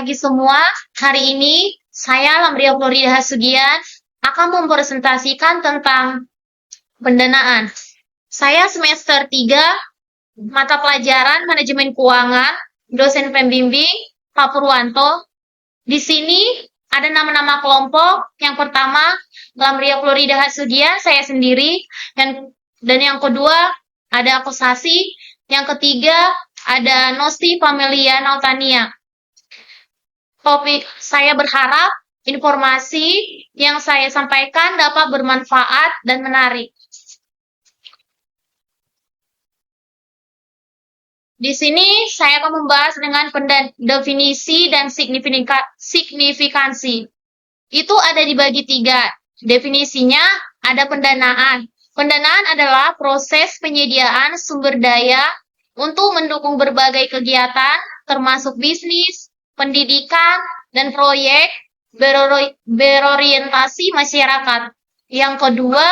pagi semua. Hari ini saya Lamria Florida Hasugian akan mempresentasikan tentang pendanaan. Saya semester 3, mata pelajaran Manajemen Keuangan, dosen pembimbing Pak Purwanto. Di sini ada nama-nama kelompok. Yang pertama, Lamria Florida Hasugian, saya sendiri. Dan yang kedua, ada Kosasi. Yang ketiga, ada Nosti Pamelia Nautania. Saya berharap informasi yang saya sampaikan dapat bermanfaat dan menarik. Di sini saya akan membahas dengan definisi dan signifikansi. Itu ada dibagi 3. Definisinya ada pendanaan. Pendanaan adalah proses penyediaan sumber daya untuk mendukung berbagai kegiatan, termasuk bisnis, pendidikan, dan proyek berorientasi masyarakat. Yang kedua,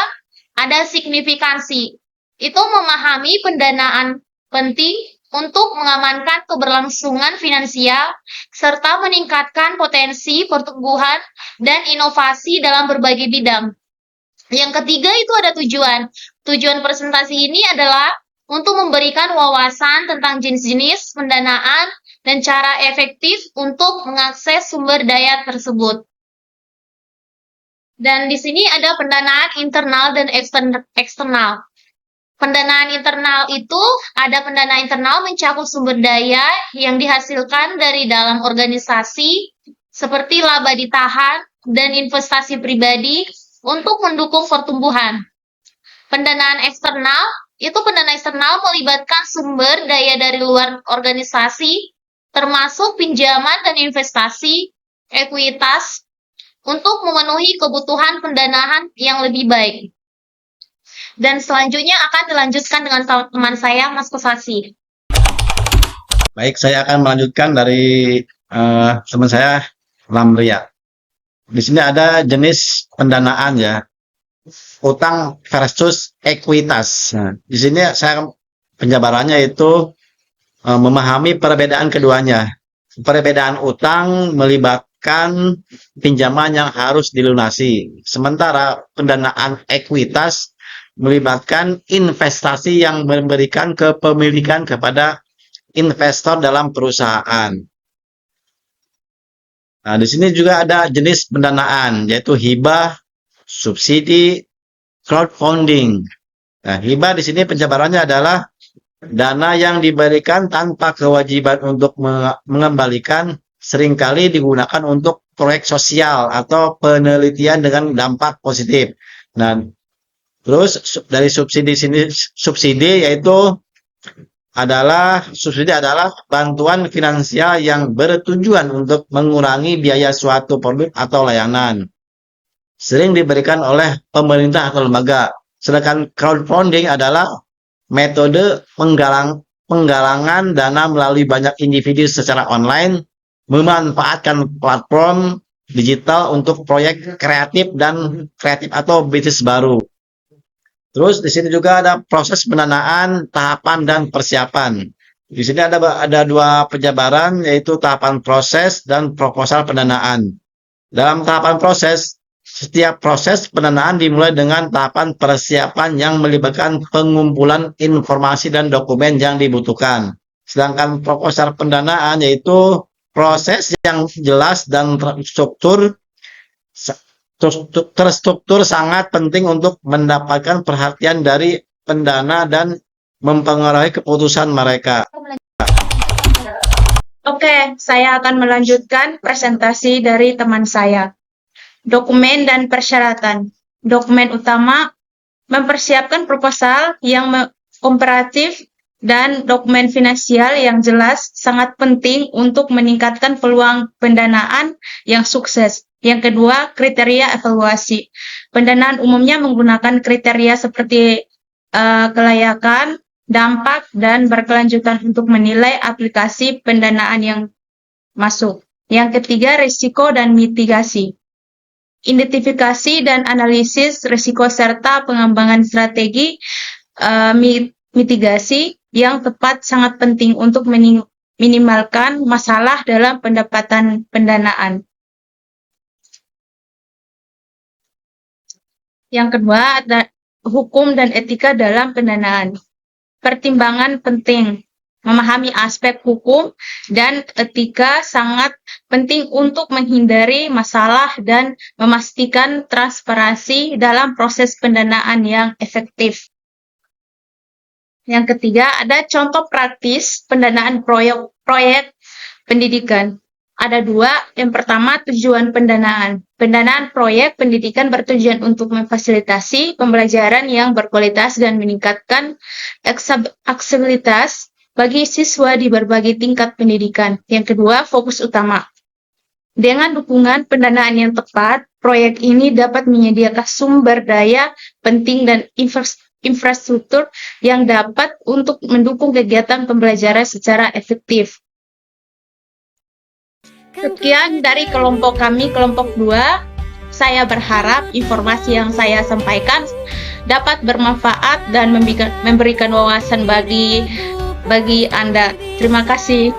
ada signifikansi. Itu memahami pendanaan penting untuk mengamankan keberlangsungan finansial serta meningkatkan potensi pertumbuhan dan inovasi dalam berbagai bidang. Yang ketiga itu ada tujuan. Tujuan presentasi ini adalah untuk memberikan wawasan tentang jenis-jenis pendanaan dan cara efektif untuk mengakses sumber daya tersebut. Dan di sini ada pendanaan internal dan eksternal. Pendanaan internal itu ada pendanaan internal mencakup sumber daya yang dihasilkan dari dalam organisasi seperti laba ditahan dan investasi pribadi untuk mendukung pertumbuhan. Pendanaan eksternal melibatkan sumber daya dari luar organisasi, termasuk pinjaman dan investasi, ekuitas, untuk memenuhi kebutuhan pendanaan yang lebih baik. Dan selanjutnya akan dilanjutkan dengan teman saya, Mas Kosasi. Baik, saya akan melanjutkan dari teman saya, Lamria. Di sini ada jenis pendanaan ya, utang versus ekuitas. Nah, di sini saya penjabarannya itu memahami perbedaan keduanya. Perbedaan utang melibatkan pinjaman yang harus dilunasi, sementara pendanaan ekuitas melibatkan investasi yang memberikan kepemilikan kepada investor dalam perusahaan. Nah, di sini juga ada jenis pendanaan, yaitu hibah, subsidi, crowdfunding. Nah, hibah di sini penjabarannya adalah dana yang diberikan tanpa kewajiban untuk mengembalikan, seringkali digunakan untuk proyek sosial atau penelitian dengan dampak positif. Nah, terus dari subsidi adalah bantuan finansial yang bertujuan untuk mengurangi biaya suatu produk atau layanan. Sering diberikan oleh pemerintah atau lembaga. Sedangkan crowdfunding adalah metode penggalangan dana melalui banyak individu secara online, memanfaatkan platform digital untuk proyek kreatif atau bisnis baru. Terus di sini juga ada proses pendanaan, tahapan dan persiapan. Di sini ada 2 penjabaran, yaitu tahapan proses dan proposal pendanaan. Dalam tahapan proses, setiap proses pendanaan dimulai dengan tahapan persiapan yang melibatkan pengumpulan informasi dan dokumen yang dibutuhkan. Sedangkan proposal pendanaan yaitu proses yang jelas dan terstruktur sangat penting untuk mendapatkan perhatian dari pendana dan mempengaruhi keputusan mereka. Oke, saya akan melanjutkan presentasi dari teman saya. Dokumen dan persyaratan. Dokumen utama mempersiapkan proposal yang komparatif dan dokumen finansial yang jelas sangat penting untuk meningkatkan peluang pendanaan yang sukses. Yang kedua, kriteria evaluasi. Pendanaan umumnya menggunakan kriteria seperti kelayakan, dampak, dan berkelanjutan untuk menilai aplikasi pendanaan yang masuk. Yang ketiga, risiko dan mitigasi. Identifikasi dan analisis risiko serta pengembangan strategi mitigasi yang tepat sangat penting untuk minimalkan masalah dalam pendapatan pendanaan. Yang kedua, ada hukum dan etika dalam pendanaan. Pertimbangan penting. Memahami aspek hukum dan etika sangat penting untuk menghindari masalah dan memastikan transparansi dalam proses pendanaan yang efektif. Yang ketiga, ada contoh praktis pendanaan proyek pendidikan. Ada dua. Yang pertama, tujuan pendanaan. Pendanaan proyek pendidikan bertujuan untuk memfasilitasi pembelajaran yang berkualitas dan meningkatkan aksesibilitas bagi siswa di berbagai tingkat pendidikan. Yang kedua, fokus utama. Dengan dukungan pendanaan yang tepat, proyek ini dapat menyediakan sumber daya penting dan infrastruktur yang dapat untuk mendukung kegiatan pembelajaran secara efektif. Sekian dari kelompok kami, kelompok 2. Saya berharap informasi yang saya sampaikan dapat bermanfaat dan memberikan wawasan bagi Anda. Terima kasih.